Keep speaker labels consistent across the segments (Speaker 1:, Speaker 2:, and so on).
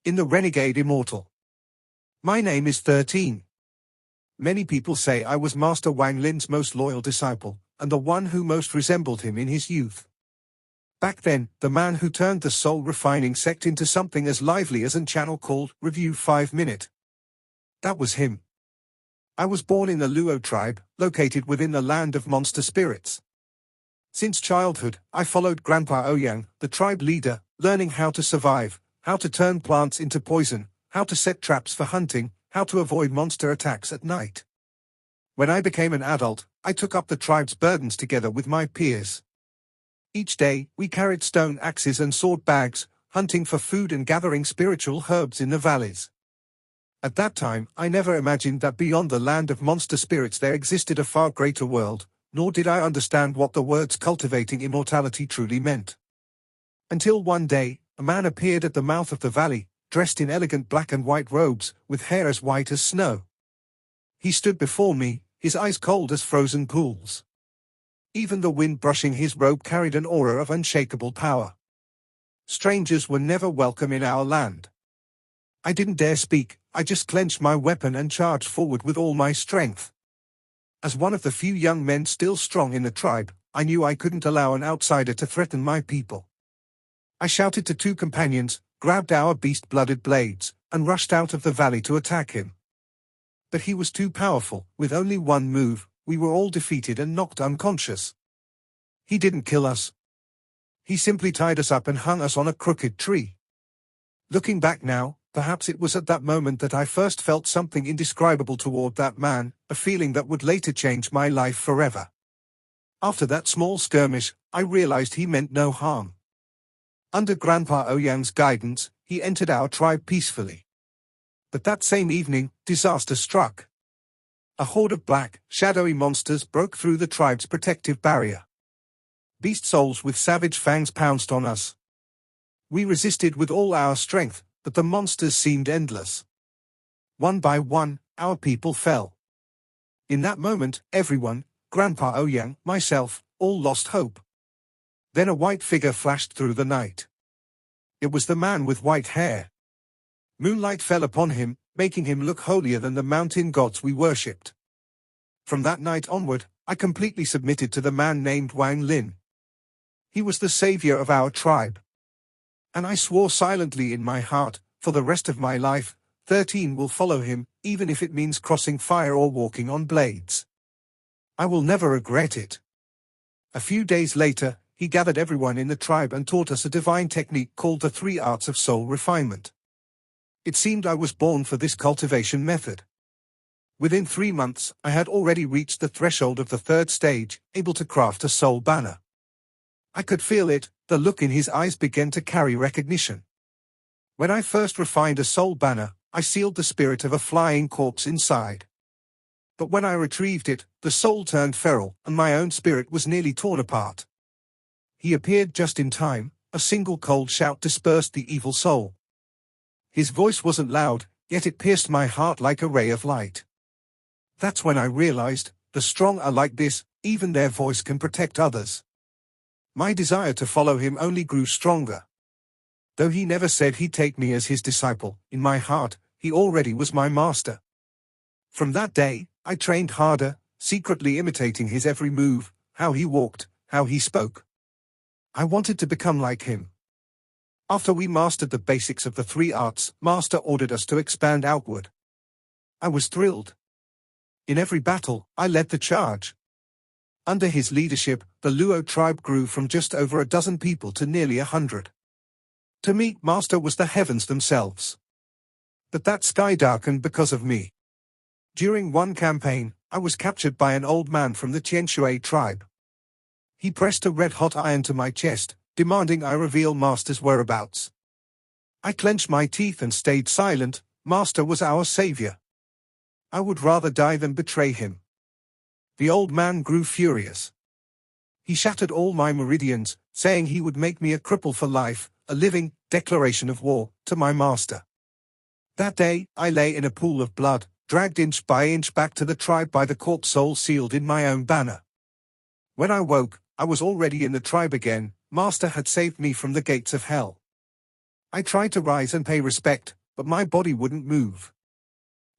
Speaker 1: in the Renegade Immortal. My name is 13. Many people say I was Master Wang Lin's most loyal disciple, and the one who most resembled him in his youth. Back then, the man who turned the soul-refining sect into something as lively as an channel called Review 5 Minute. That was him. I was born in the Luo tribe, located within the land of monster spirits. Since childhood, I followed Grandpa Ouyang, the tribe leader, learning how to survive, how to turn plants into poison, how to set traps for hunting, how to avoid monster attacks at night. When I became an adult, I took up the tribe's burdens together with my peers. Each day, we carried stone axes and sword bags, hunting for food and gathering spiritual herbs in the valleys. At that time, I never imagined that beyond the land of monster spirits there existed a far greater world, nor did I understand what the words cultivating immortality truly meant. Until one day, a man appeared at the mouth of the valley, dressed in elegant black and white robes, with hair as white as snow. He stood before me, his eyes cold as frozen pools. Even the wind brushing his robe carried an aura of unshakable power. Strangers were never welcome in our land. I didn't dare speak, I just clenched my weapon and charged forward with all my strength. As one of the few young men still strong in the tribe, I knew I couldn't allow an outsider to threaten my people. I shouted to two companions, grabbed our beast-blooded blades, and rushed out of the valley to attack him. But he was too powerful. With only one move, we were all defeated and knocked unconscious. He didn't kill us. He simply tied us up and hung us on a crooked tree. Looking back now, perhaps it was at that moment that I first felt something indescribable toward that man, a feeling that would later change my life forever. After that small skirmish, I realized he meant no harm. Under Grandpa Ouyang's guidance, he entered our tribe peacefully. But that same evening, disaster struck. A horde of black, shadowy monsters broke through the tribe's protective barrier. Beast souls with savage fangs pounced on us. We resisted with all our strength, but the monsters seemed endless. One by one, our people fell. In that moment, everyone, Grandpa Ouyang, myself, all lost hope. Then a white figure flashed through the night. It was the man with white hair. Moonlight fell upon him, making him look holier than the mountain gods we worshipped. From that night onward, I completely submitted to the man named Wang Lin. He was the savior of our tribe. And I swore silently in my heart, for the rest of my life, 13 will follow him, even if it means crossing fire or walking on blades. I will never regret it. A few days later, he gathered everyone in the tribe and taught us a divine technique called the 3 arts of soul refinement. It seemed I was born for this cultivation method. Within 3 months, I had already reached the threshold of the 3rd stage, able to craft a soul banner. I could feel it, the look in his eyes began to carry recognition. When I first refined a soul banner, I sealed the spirit of a flying corpse inside. But when I retrieved it, the soul turned feral, and my own spirit was nearly torn apart. He appeared just in time, a single cold shout dispersed the evil soul. His voice wasn't loud, yet it pierced my heart like a ray of light. That's when I realized, the strong are like this, even their voice can protect others. My desire to follow him only grew stronger. Though he never said he'd take me as his disciple, in my heart, he already was my master. From that day, I trained harder, secretly imitating his every move, how he walked, how he spoke. I wanted to become like him. After we mastered the basics of the 3 arts, Master ordered us to expand outward. I was thrilled. In every battle, I led the charge. Under his leadership, the Luo tribe grew from just over a dozen people to nearly 100. To me, Master was the heavens themselves. But that sky darkened because of me. During one campaign, I was captured by an old man from the Tianshui tribe. He pressed a red-hot iron to my chest, demanding I reveal Master's whereabouts. I clenched my teeth and stayed silent. Master was our savior. I would rather die than betray him. The old man grew furious. He shattered all my meridians, saying he would make me a cripple for life, a living declaration of war to my master. That day, I lay in a pool of blood, dragged inch by inch back to the tribe by the corpse soul sealed in my own banner. When I woke, I was already in the tribe again. Master had saved me from the gates of hell. I tried to rise and pay respect, but my body wouldn't move.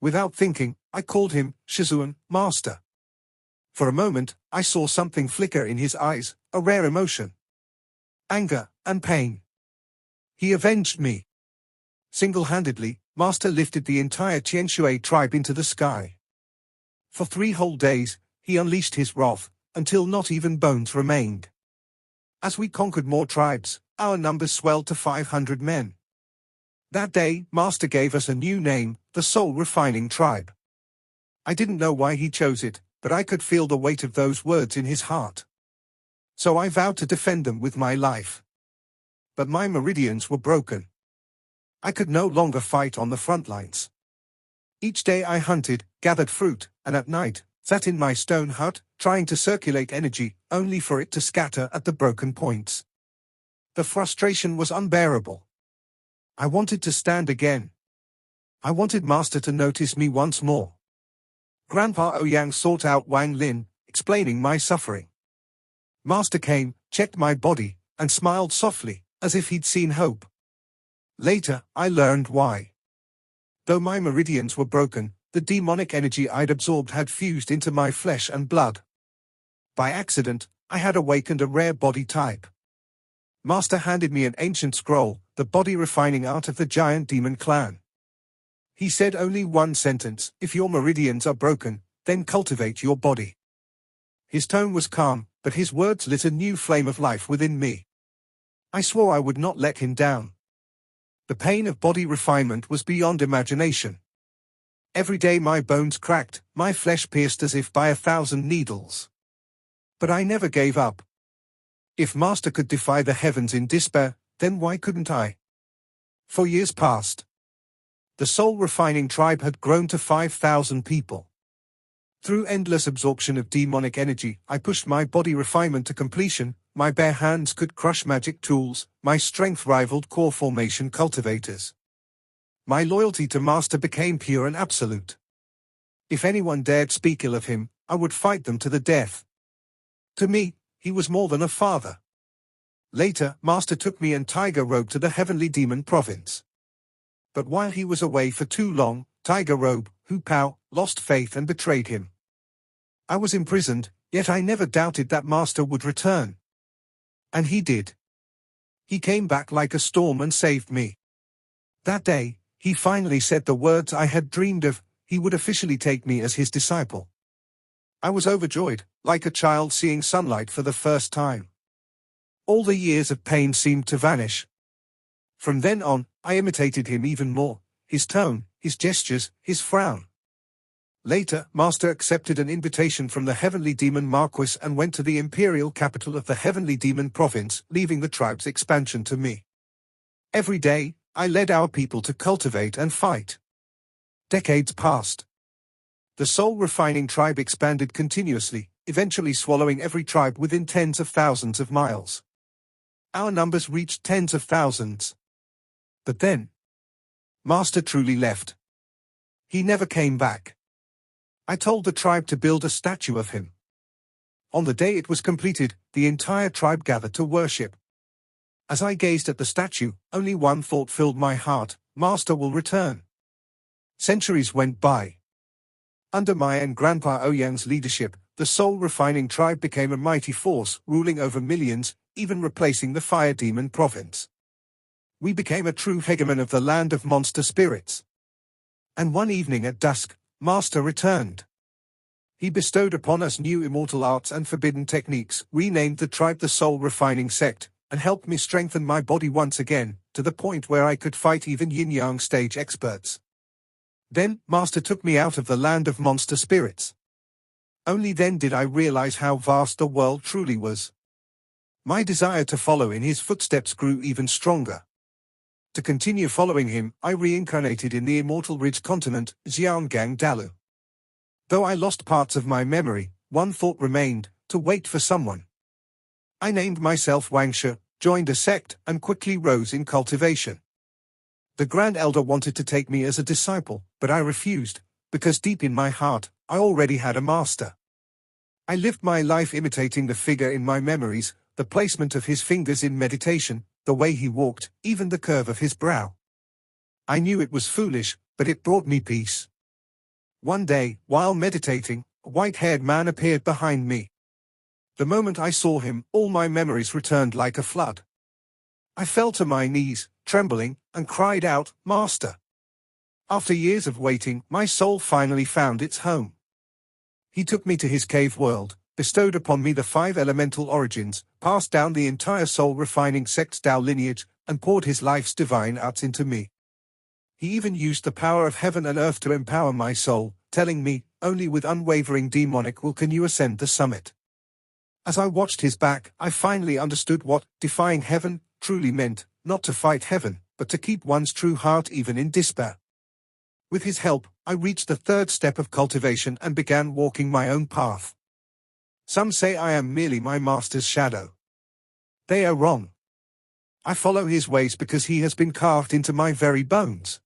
Speaker 1: Without thinking, I called him Shizuan, Master. For a moment, I saw something flicker in his eyes, a rare emotion. Anger and pain. He avenged me. Single-handedly, Master lifted the entire Qianshui tribe into the sky. For 3 whole days, he unleashed his wrath, until not even bones remained. As we conquered more tribes, our numbers swelled to 500 men. That day, Master gave us a new name, the Soul Refining Tribe. I didn't know why he chose it, but I could feel the weight of those words in his heart. So I vowed to defend them with my life. But my meridians were broken. I could no longer fight on the front lines. Each day I hunted, gathered fruit, and at night, sat in my stone hut, trying to circulate energy, only for it to scatter at the broken points. The frustration was unbearable. I wanted to stand again. I wanted Master to notice me once more. Grandpa Ouyang sought out Wang Lin, explaining my suffering. Master came, checked my body, and smiled softly, as if he'd seen hope. Later, I learned why. Though my meridians were broken, the demonic energy I'd absorbed had fused into my flesh and blood. By accident, I had awakened a rare body type. Master handed me an ancient scroll, the body refining art of the giant demon clan. He said only one sentence: if your meridians are broken, then cultivate your body. His tone was calm, but his words lit a new flame of life within me. I swore I would not let him down. The pain of body refinement was beyond imagination. Every day my bones cracked, my flesh pierced as if by 1,000 needles. But I never gave up. If Master could defy the heavens in despair, then why couldn't I? For years passed. The Soul Refining Tribe had grown to 5,000 people. Through endless absorption of demonic energy, I pushed my body refinement to completion. My bare hands could crush magic tools, my strength rivaled core formation cultivators. My loyalty to Master became pure and absolute. If anyone dared speak ill of him, I would fight them to the death. To me, he was more than a father. Later, Master took me and Tiger Robe to the Heavenly Demon Province. But while he was away for too long, Tiger Robe, Hu Pao, lost faith and betrayed him. I was imprisoned, yet I never doubted that Master would return. And he did. He came back like a storm and saved me. That day, he finally said the words I had dreamed of: he would officially take me as his disciple. I was overjoyed, like a child seeing sunlight for the first time. All the years of pain seemed to vanish. From then on, I imitated him even more, his tone, his gestures, his frown. Later, Master accepted an invitation from the Heavenly Demon Marquis and went to the imperial capital of the Heavenly Demon Province, leaving the tribe's expansion to me. Every day, I led our people to cultivate and fight. Decades passed. The Soul Refining Tribe expanded continuously, eventually swallowing every tribe within tens of thousands of miles. Our numbers reached tens of thousands. But then, Master truly left. He never came back. I told the tribe to build a statue of him. On the day it was completed, the entire tribe gathered to worship. As I gazed at the statue, only one thought filled my heart: Master will return. Centuries went by. Under my and Grandpa Ouyang's leadership, the Soul Refining Tribe became a mighty force, ruling over millions, even replacing the Fire Demon Province. We became a true hegemon of the land of monster spirits. And one evening at dusk, Master returned. He bestowed upon us new immortal arts and forbidden techniques, renamed the tribe the Soul Refining Sect, and helped me strengthen my body once again, to the point where I could fight even yin-yang stage experts. Then, Master took me out of the land of monster spirits. Only then did I realize how vast the world truly was. My desire to follow in his footsteps grew even stronger. To continue following him, I reincarnated in the Immortal Ridge continent, Xiangang Dalu. Though I lost parts of my memory, one thought remained: to wait for someone. I named myself Wang Shi, joined a sect, and quickly rose in cultivation. The Grand Elder wanted to take me as a disciple, but I refused, because deep in my heart, I already had a master. I lived my life imitating the figure in my memories, the placement of his fingers in meditation, the way he walked, even the curve of his brow. I knew it was foolish, but it brought me peace. One day, while meditating, a white-haired man appeared behind me. The moment I saw him, all my memories returned like a flood. I fell to my knees, trembling, and cried out, "Master!" After years of waiting, my soul finally found its home. He took me to his cave world, bestowed upon me the 5 elemental origins, passed down the entire soul-refining sect's Tao lineage, and poured his life's divine arts into me. He even used the power of heaven and earth to empower my soul, telling me, only with unwavering demonic will can you ascend the summit. As I watched his back, I finally understood what defying heaven truly meant, not to fight heaven, but to keep one's true heart even in despair. With his help, I reached the 3rd step of cultivation and began walking my own path. Some say I am merely my master's shadow. They are wrong. I follow his ways because he has been carved into my very bones.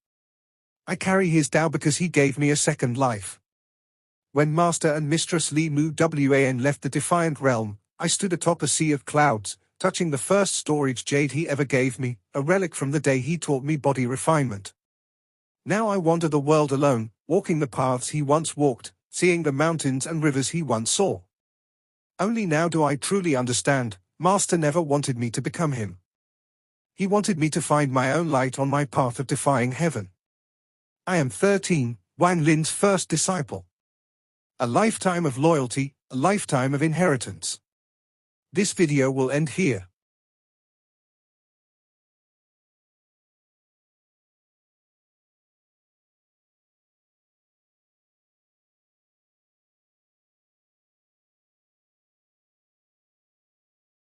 Speaker 1: I carry his Tao because he gave me a second life. When Master and Mistress Li Mu Wan left the Defiant Realm, I stood atop a sea of clouds, touching the first storage jade he ever gave me, a relic from the day he taught me body refinement. Now I wander the world alone, walking the paths he once walked, seeing the mountains and rivers he once saw. Only now do I truly understand, Master never wanted me to become him. He wanted me to find my own light on my path of defying heaven. I am 13, Wang Lin's first disciple. A lifetime of loyalty, a lifetime of inheritance. This video will end here.